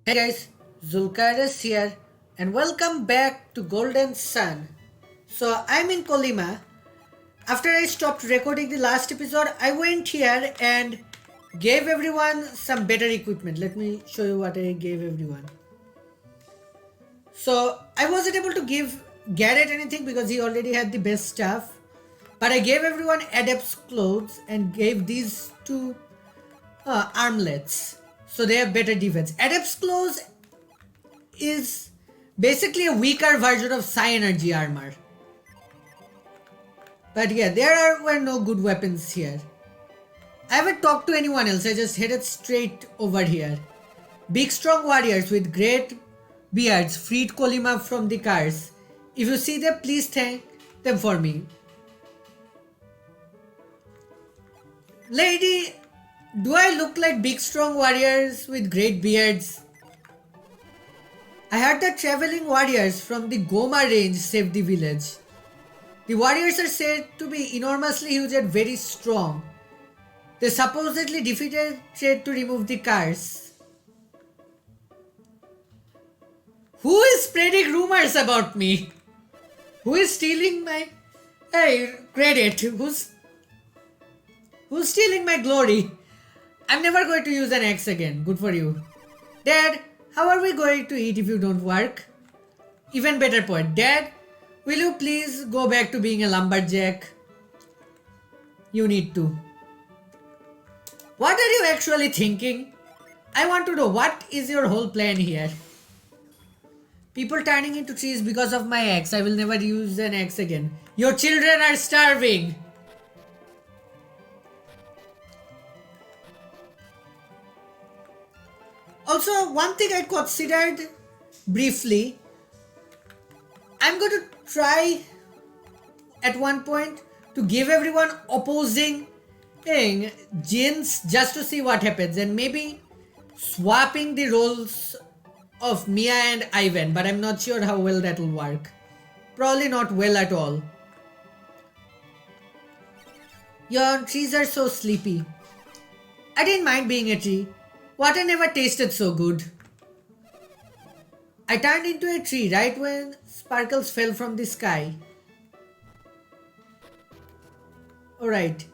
Hey guys, Zulk Rubs here and welcome back to Golden Sun. So I'm in Kolima. After I stopped recording the last episode, I went here and gave everyone some better equipment. Let me show you what I gave everyone. So I wasn't able to give Garrett anything because he already had the best stuff. But I gave everyone Adept's clothes and gave these two armlets. So they have better defense. Adept's clothes is basically a weaker version of Psi Energy armor. But yeah, were no good weapons here. I haven't talked to anyone else, I just headed straight over here. Big strong warriors with great beards freed Kolima from the cars. If you see them, please thank them for me. Lady, do I look like big strong warriors with great beards? I heard that traveling warriors from the Goma range saved the village. The warriors are said to be enormously huge and very strong. They supposedly defeated Trade to remove the curse. Who is spreading rumors about me? Who is stealing my credit? Who's stealing my glory? I'm never going to use an axe again. Good for you. Dad, how are we going to eat if you don't work? Even better point. Dad, will you please go back to being a lumberjack? You need to. What are you actually thinking? I want to know, what is your whole plan here? People turning into trees because of my axe. I will never use an axe again. Your children are starving. Also, one thing I considered briefly, I'm going to try at one point to give everyone opposing gens just to see what happens, and maybe swapping the roles of Mia and Ivan, but I'm not sure how well that will work. Probably not well at all. Your trees are so sleepy. I didn't mind being a tree. Water never tasted so good. I turned into a tree right when sparkles fell from the sky. Alright.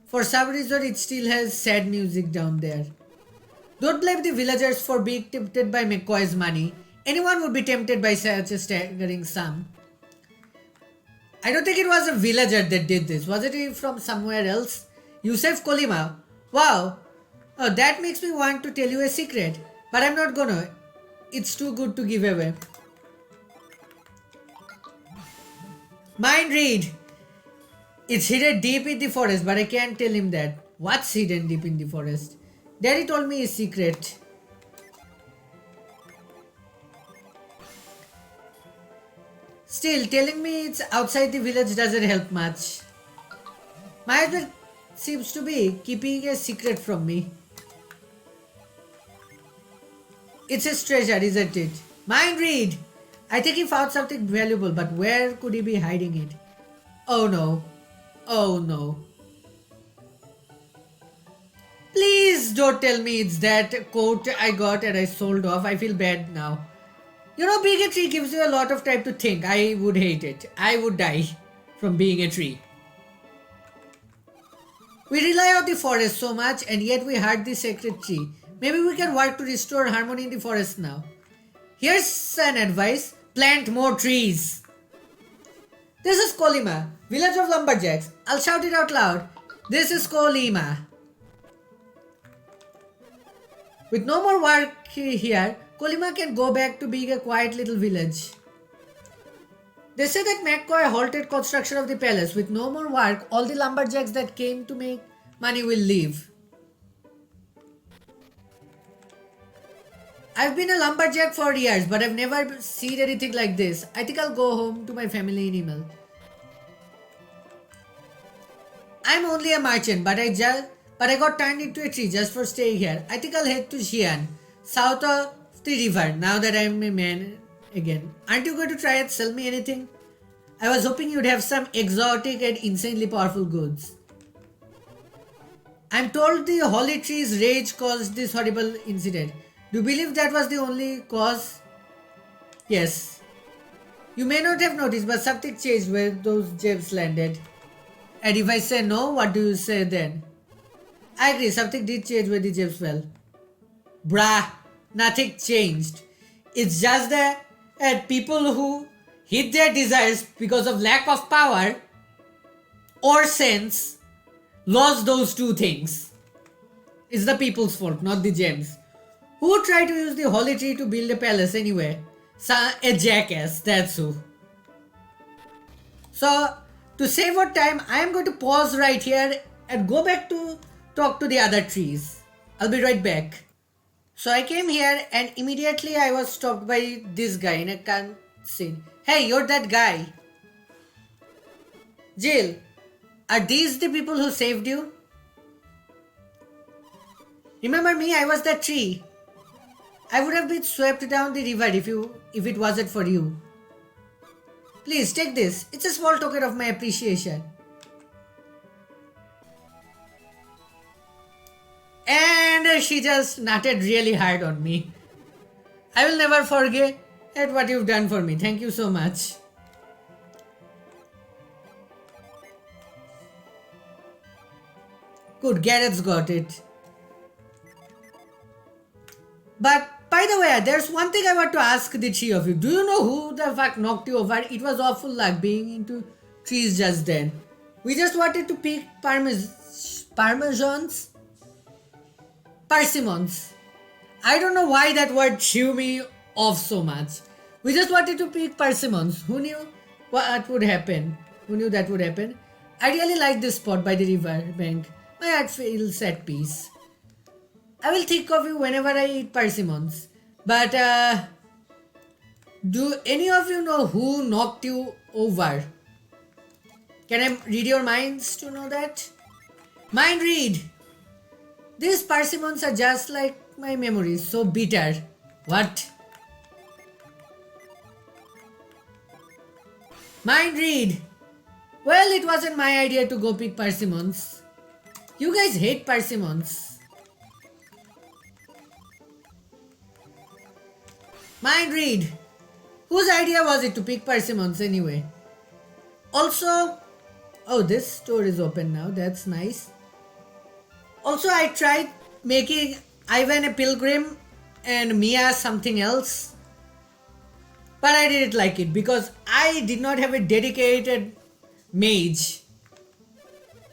For some reason it still has sad music down there. Don't blame the villagers for being tempted by McCoy's money. Anyone would be tempted by such a staggering sum. I don't think it was a villager that did this. Was it from somewhere else? Yusef Kolima. Wow. Oh, that makes me want to tell you a secret. But I'm not gonna. It's too good to give away. Mind read. It's hidden deep in the forest, but I can't tell him that. What's hidden deep in the forest? Daddy told me a secret. Still, telling me it's outside the village doesn't help much. My husband seems to be keeping a secret from me. It's his treasure, isn't it? Mind read! I think he found something valuable, but where could he be hiding it? Oh no. Oh no. Please don't tell me it's that coat I got and I sold off. I feel bad now. You know, being a tree gives you a lot of time to think. I would hate it. I would die from being a tree. We rely on the forest so much and yet we hurt the sacred tree. Maybe we can work to restore harmony in the forest now. Here's an advice. Plant more trees. This is Kolima, village of lumberjacks. I'll shout it out loud. This is Kolima. With no more work here, Kolima can go back to being a quiet little village. They say that McCoy halted construction of the palace. With no more work, all the lumberjacks that came to make money will leave. I've been a lumberjack for years, but I've never seen anything like this. I think I'll go home to my family in email. I'm only a merchant, but I got turned into a tree just for staying here. I think I'll head to Xi'an, south of the river, now that I'm a man again. Aren't you going to try and sell me anything? I was hoping you'd have some exotic and insanely powerful goods. I'm told the holy tree's rage caused this horrible incident. Do you believe that was the only cause? Yes. You may not have noticed, but something changed where those gems landed. And if I say no, what do you say then? I agree, something did change where the gems fell. Bruh, nothing changed. It's just that people who hid their desires because of lack of power or sense lost those two things. It's the people's fault, not the gems. Who tried to use the holy tree to build a palace anyway? A jackass, that's who. So, to save our time, I am going to pause right here and go back to talk to the other trees. I'll be right back. So I came here and immediately I was stopped by this guy in a cutscene. Hey, you're that guy. Jill, are these the people who saved you? Remember me? I was that tree. I would have been swept down the river if it wasn't for you. Please take this. It's a small token of my appreciation. And she just nutted really hard on me. I will never forget what you've done for me. Thank you so much. Good, Garrett's got it. But by the way, there's one thing I want to ask the three of you. Do you know who the fuck knocked you over? It was awful luck being into trees just then. We just wanted to pick parmesans. Persimmons. I don't know why that word threw me off so much. We just wanted to pick persimmons. Who knew what would happen? Who knew that would happen? I really like this spot by the river bank. My heart feels at peace. I will think of you whenever I eat persimmons. But do any of you know who knocked you over? Can I read your minds to know that? Mind read! These persimmons are just like my memories, so bitter. What? Mind read! Well, it wasn't my idea to go pick persimmons. You guys hate persimmons. Mind read! Whose idea was it to pick persimmons anyway? Also, oh, this store is open now. That's nice. Also, I tried making Ivan a pilgrim and Mia something else. But I didn't like it because I did not have a dedicated mage.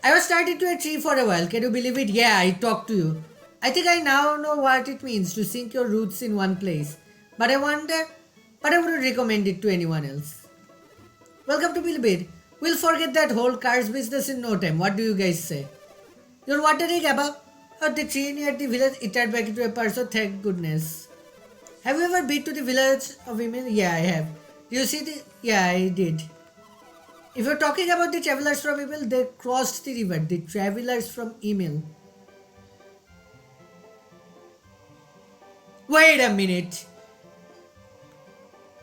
I was tied to a tree for a while. Can you believe it? Yeah, I talked to you. I think I now know what it means to sink your roots in one place. But I wouldn't recommend it to anyone else. Welcome to Bilbid. We'll forget that whole cars business in no time. What do you guys say? You're wondering about the tree near the village. It turned back into a person, thank goodness. Have you ever been to the village of Email? Yeah, I have. Do you see the... Yeah, I did. If you're talking about the travelers from Email, they crossed the river. The travelers from Email. Wait a minute.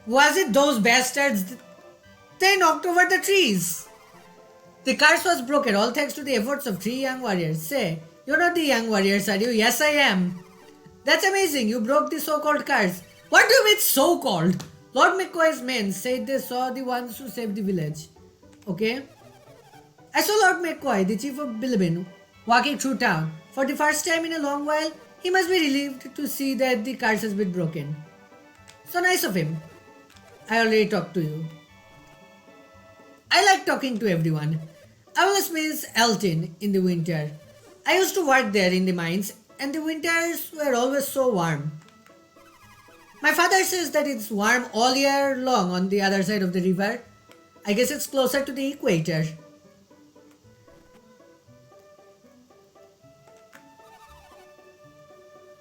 Was it those bastards? They knocked over the trees. The curse was broken, all thanks to the efforts of 3 young warriors. Say, you're not the young warriors, are you? Yes, I am. That's amazing. You broke the so-called curse. What do you mean so-called? Lord McCoy's men said they saw the ones who saved the village. Okay. I saw Lord McCoy, the chief of Bilibin, walking through town. For the first time in a long while, he must be relieved to see that the curse has been broken. So nice of him. I already talked to you. I like talking to everyone. I always miss Elton in the winter. I used to work there in the mines and the winters were always so warm. My father says that it's warm all year long on the other side of the river. I guess it's closer to the equator.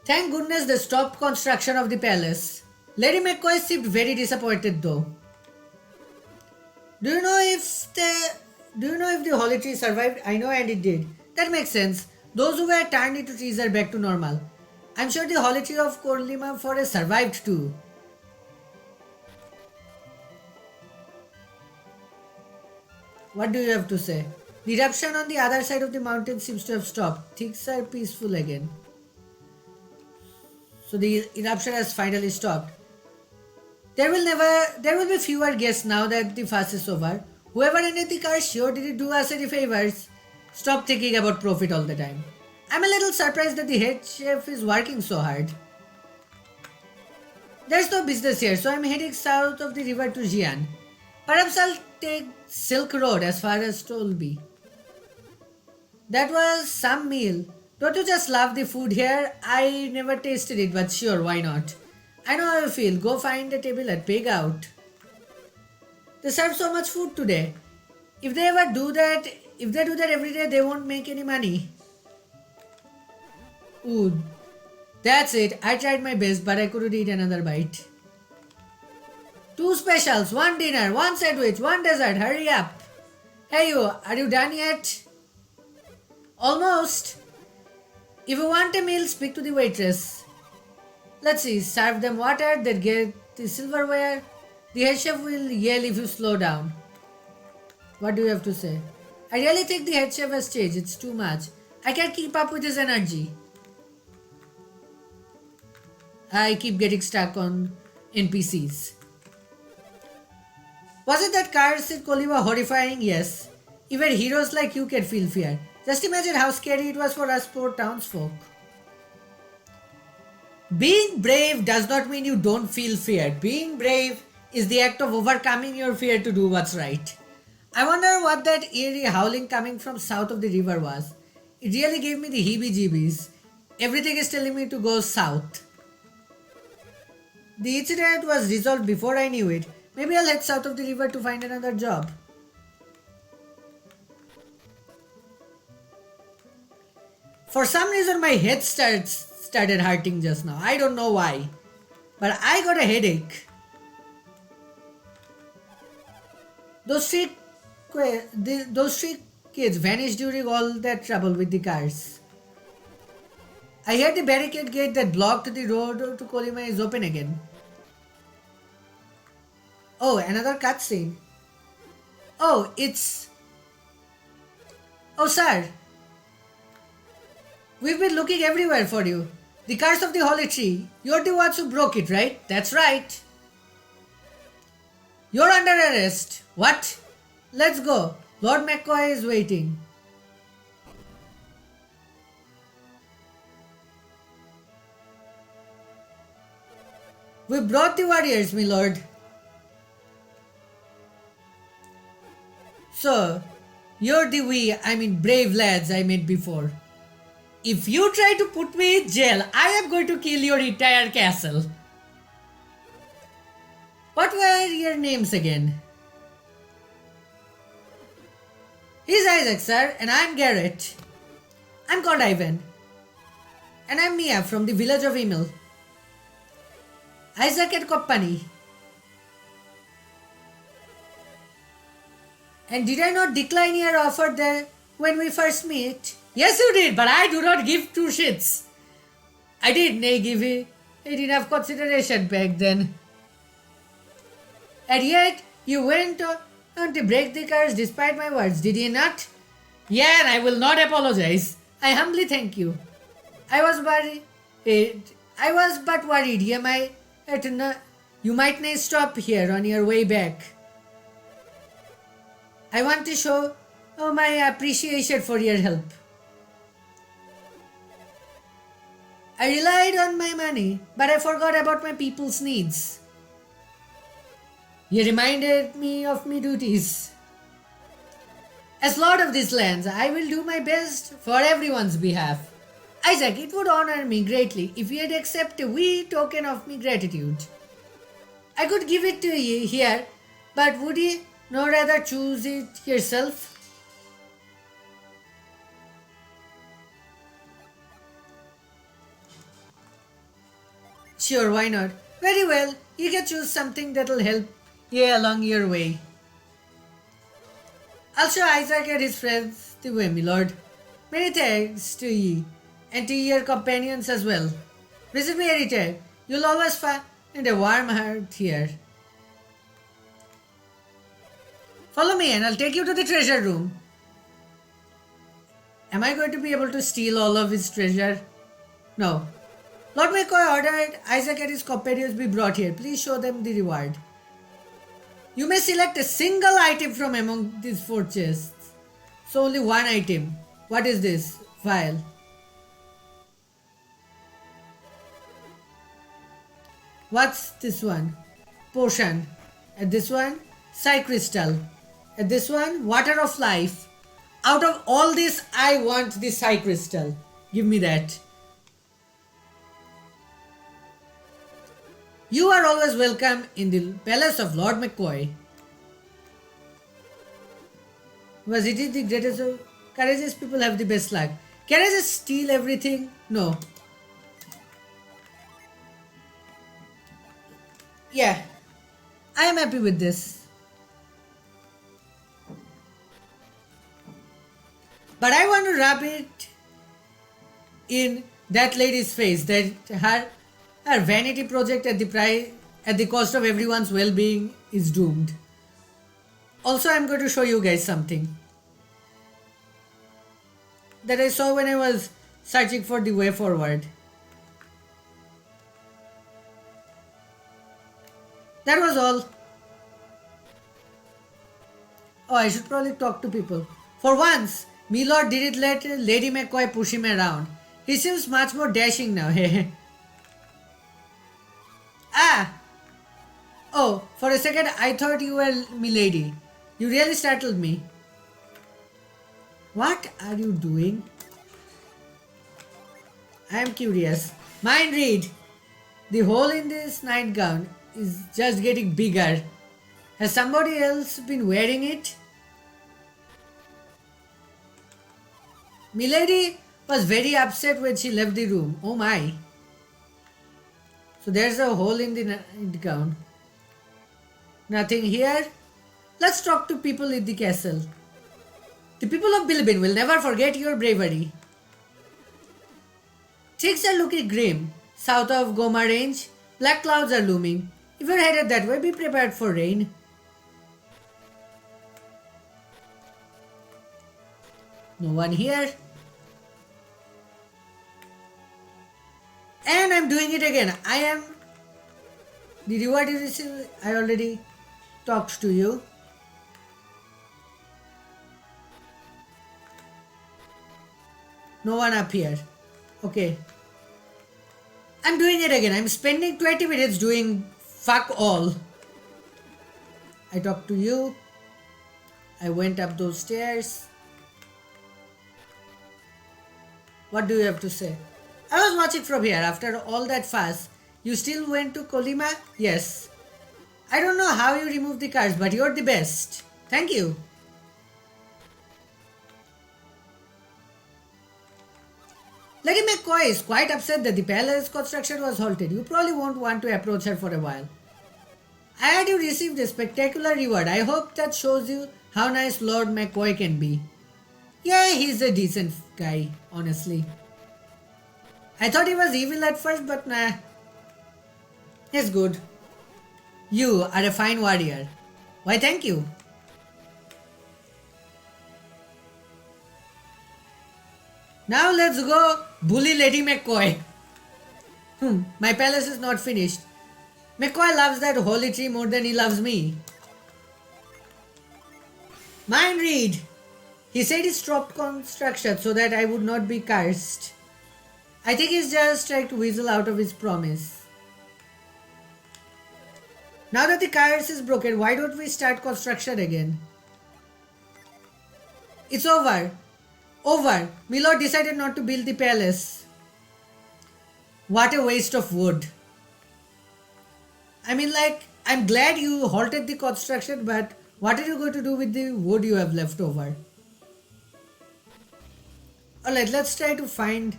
Thank goodness they stopped construction of the palace. Lady McCoy seemed very disappointed though. Do you know if the holy tree survived? I know, and it did. That makes sense. Those who were turned into trees are back to normal. I'm sure the holy tree of Korlima forest survived too. What do you have to say? The eruption on the other side of the mountain seems to have stopped. Things are peaceful again. So the eruption has finally stopped. There will be fewer guests now that the fast is over. Whoever ended the car sure did do us any favors. Stop thinking about profit all the time. I'm a little surprised that the head chef is working so hard. There's no business here, so I'm heading south of the river to Jian. Perhaps I'll take Silk Road as far as Stolby. That was some meal. Don't you just love the food here? I never tasted it, but sure, why not? I know how you feel. Go find a table at Pig Out. They serve so much food today. If they do that every day, they won't make any money. Ooh, that's it. I tried my best, but I couldn't eat another bite. 2 specials, 1 dinner, 1 sandwich, 1 dessert. Hurry up. Hey you, are you done yet? Almost. If you want a meal, speak to the waitress. Let's see, serve them water, then get the silverware. The head chef will yell if you slow down. What do you have to say? I really think the head chef has changed. It's too much. I can't keep up with his energy. I keep getting stuck on NPCs. Wasn't that cars in Kolima horrifying? Yes. Even heroes like you can feel fear. Just imagine how scary it was for us poor townsfolk. Being brave does not mean you don't feel fear. Being brave is the act of overcoming your fear to do what's right. I wonder what that eerie howling coming from south of the river was. It really gave me the heebie-jeebies. Everything is telling me to go south. The incident was resolved before I knew it. Maybe I'll head south of the river to find another job. For some reason my head started hurting just now. I don't know why. But I got a headache. Those three kids vanished during all that trouble with the cars. I heard the barricade gate that blocked the road to Kolima is open again. Oh, another cutscene. Oh, it's... Oh, sir. We've been looking everywhere for you. The curse of the holy tree. You're the ones who broke it, right? That's right. You're under arrest. What? Let's go. Lord McCoy is waiting. We brought the warriors, my lord. So, you're the brave lads I met before. If you try to put me in jail, I am going to kill your entire castle. What were your names again? He's Isaac, sir, and I'm Garrett. I'm called Ivan. And I'm Mia from the village of Emil. Isaac and company. And did I not decline your offer there when we first met? Yes, you did, but I do not give 2 shits. I didn't give it enough consideration back then. And yet, you went on to break the curse despite my words, did you not? Yeah, and I will not apologize. I humbly thank you. I was but worried you might not stop here on your way back. I want to show my appreciation for your help. I relied on my money, but I forgot about my people's needs. You reminded me of my duties. As Lord of these lands, I will do my best for everyone's behalf. Isaac, it would honor me greatly if you'd accept a wee token of my gratitude. I could give it to you here, but would you not rather choose it yourself? Sure, why not? Very well, you can choose something that'll help you along your way. I'll show Isaac and his friends the way, my lord. Many thanks to ye, and to your companions as well. Visit me anytime. You'll always find a warm heart here. Follow me and I'll take you to the treasure room. Am I going to be able to steal all of his treasure? No. Lord McCoy ordered Isaac and his companions be brought here. Please show them the reward. You may select a single item from among these 4 chests. So only one item. What is this? Vial. What's this one? Potion. And this one? Psy crystal. And this one? Water of life. Out of all this, I want the Psy crystal. Give me that. You are always welcome in the palace of Lord McCoy. Was it the greatest of courageous people have the best luck? Can I just steal everything? No. Yeah. I am happy with this. But I want to rub it in that lady's face that her vanity project at the cost of everyone's well-being is doomed. Also, I'm going to show you guys something that I saw when I was searching for the way forward. That was all. Oh, I should probably talk to people. For once, Milord didn't let Lady McCoy push him around. He seems much more dashing now. Ah! Oh, for a second I thought you were Milady. You really startled me. What are you doing? I am curious. Mind read. The hole in this nightgown is just getting bigger. Has somebody else been wearing it? Milady was very upset when she left the room. Oh my. So there's a hole in the nightgown. Nothing here. Let's talk to people in the castle. The people of Bilibin will never forget your bravery. Things are looking grim. South of Goma Range, black clouds are looming. If you're headed that way, be prepared for rain. No one here. And I'm doing it again. The reward you receive, I already talked to you. No one up here. Okay. I'm doing it again. I'm spending 20 minutes doing fuck all. I talked to you. I went up those stairs. What do you have to say? I was watching from here. After all that fuss, you still went to Kolima? Yes. I don't know how you removed the cars, but you're the best. Thank you. Lady McCoy is quite upset that the palace construction was halted. You probably won't want to approach her for a while. I heard you received a spectacular reward. I hope that shows you how nice Lord McCoy can be. Yeah, he's a decent guy, honestly. I thought he was evil at first, but nah. He's good. You are a fine warrior. Why, thank you. Now let's go bully Lady McCoy. My palace is not finished. McCoy loves that holy tree more than he loves me. Mind read. He said he stopped construction so that I would not be cursed. I think he's just trying to weasel out of his promise. Now that the curse is broken, why don't we start construction again? It's over. Over. Milord decided not to build the palace. What a waste of wood. I mean, like, I'm glad you halted the construction, but what are you going to do with the wood you have left over? Alright, let's try to find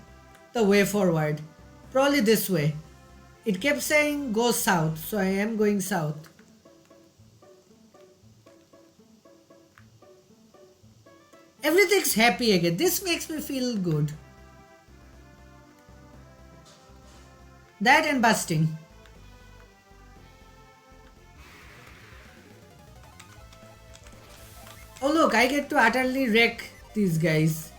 the way forward. Probably this way. It kept saying go south, so I am going south. Everything's happy again. This makes me feel good. That and busting. Oh look, I get to utterly wreck these guys.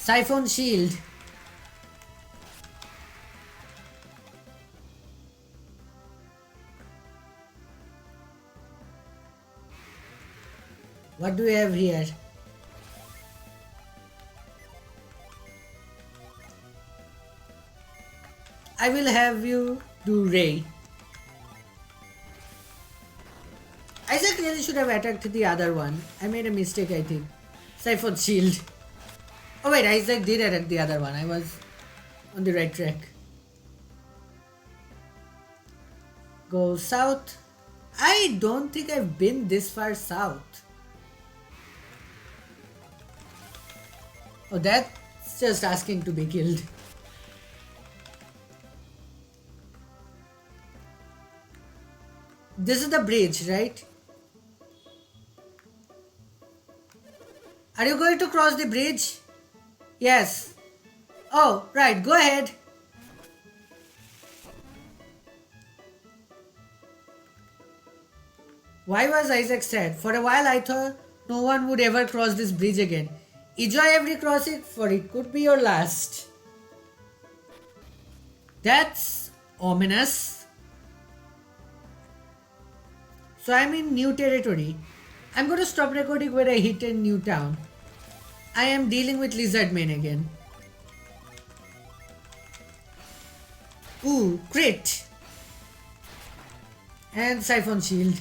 Siphon shield. What do we have here? I will have you do Ray. Isaac really should have attacked the other one. I made a mistake, I think. Siphon shield. Oh wait, Isaac did attack the other one. I was on the right track. Go south. I don't think I've been this far south. Oh, that's just asking to be killed. This is the bridge, right? Are you going to cross the bridge? Yes. Oh, right, go ahead. Why was Isaac sad? For a while I thought no one would ever cross this bridge again. Enjoy every crossing, for it could be your last. That's ominous. So I'm in new territory. I'm going to stop recording when I hit a new town. I am dealing with lizard men again. Ooh, crit. And siphon shield.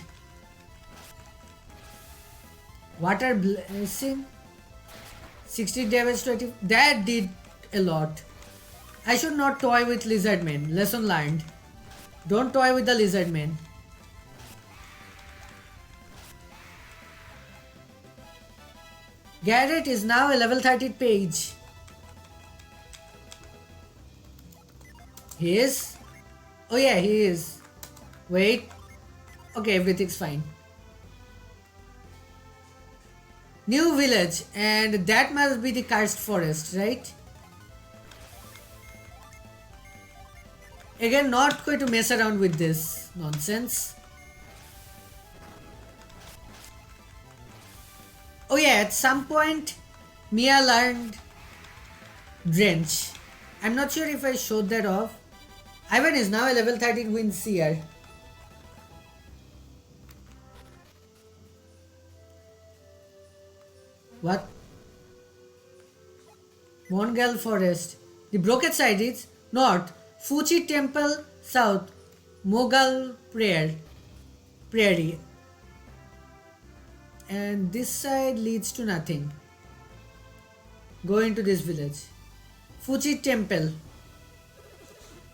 Water blessing. 60 damage 20. That did a lot. I should not toy with lizard men. Lesson learned. Don't toy with the lizard men. Garrett is now a level 30 page. He is? Oh yeah, he is. Wait. Okay, everything's fine. New village, and that must be the cursed forest, right? Again, not going to mess around with this nonsense. Oh yeah, at some point, Mia learned Drench. I'm not sure if I showed that off. Ivan is now a level 13 wind seer. What? Mongal Forest. The Broket side is north. Fuchi Temple south. Mogal Prairie. And this side leads to nothing. Go into this village. Fuchi Temple.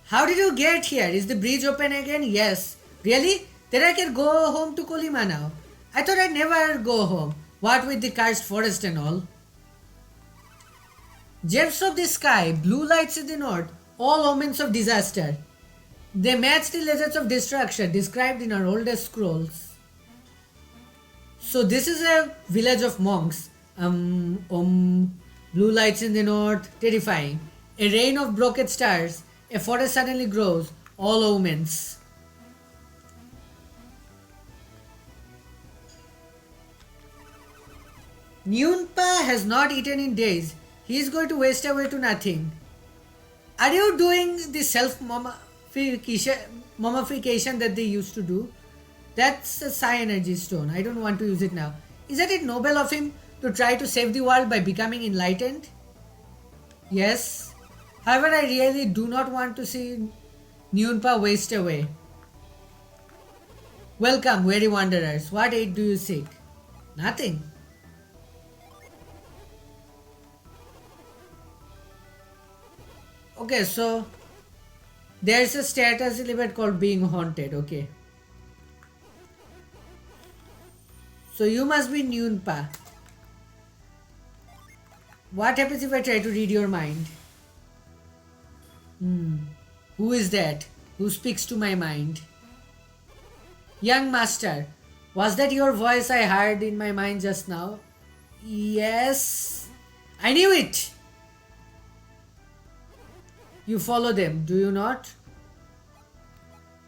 How did you get here? Is the bridge open again? Yes. Really? Then I can go home to Kolima now. I thought I'd never go home. What with the cursed forest and all? Gems of the sky, blue lights in the north, all omens of disaster. They match the legends of destruction described in our oldest scrolls. So this is a village of monks. Blue lights in the north, terrifying. A rain of broken stars. A forest suddenly grows, all omens. Nyunpa has not eaten in days. He is going to waste away to nothing. Are you doing the mummification that they used to do? That's a Psi energy stone. I don't want to use it now. Isn't it noble of him to try to save the world by becoming enlightened? Yes. However, I really do not want to see Nyunpa waste away. Welcome, weary wanderers. What aid do you seek? Nothing. Okay, so there's a status limit called being haunted. Okay. So you must be Nyunpa. What happens if I try to read your mind? Who is that? Who speaks to my mind? Young master, was that your voice I heard in my mind just now? Yes. I knew it. You follow them, do you not?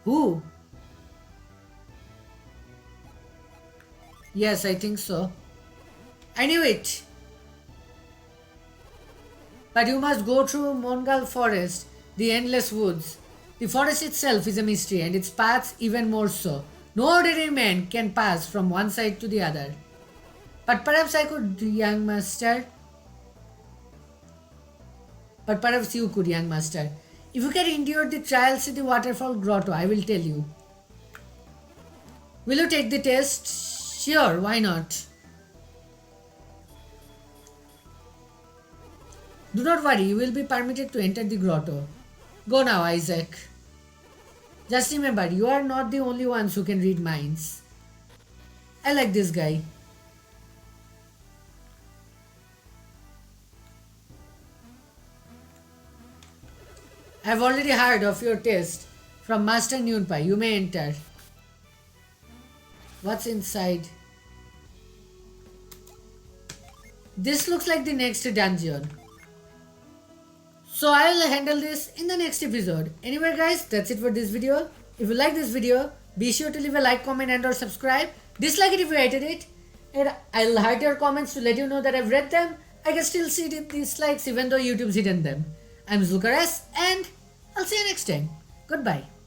Who? Yes, I think so. I knew it. But you must go through Mongal Forest, the endless woods. The forest itself is a mystery, and its paths even more so. No ordinary man can pass from one side to the other. But perhaps I could, young master. But perhaps you could, young master. If you can endure the trials in the waterfall grotto, I will tell you. Will you take the test? Sure, why not? Do not worry, you will be permitted to enter the grotto. Go now, Isaac. Just remember, you are not the only ones who can read minds. I like this guy. I have already heard of your test from Master Noonpai. You may enter. What's inside? This looks like the next dungeon. So I will handle this in the next episode. Anyway guys, that's it for this video. If you like this video, be sure to leave a like, comment and or subscribe. Dislike it if you hated it. And I'll hide your comments to let you know that I've read them. I can still see the dislikes even though YouTube's hidden them. I'm Zulk Rubs and I'll see you next time. Goodbye.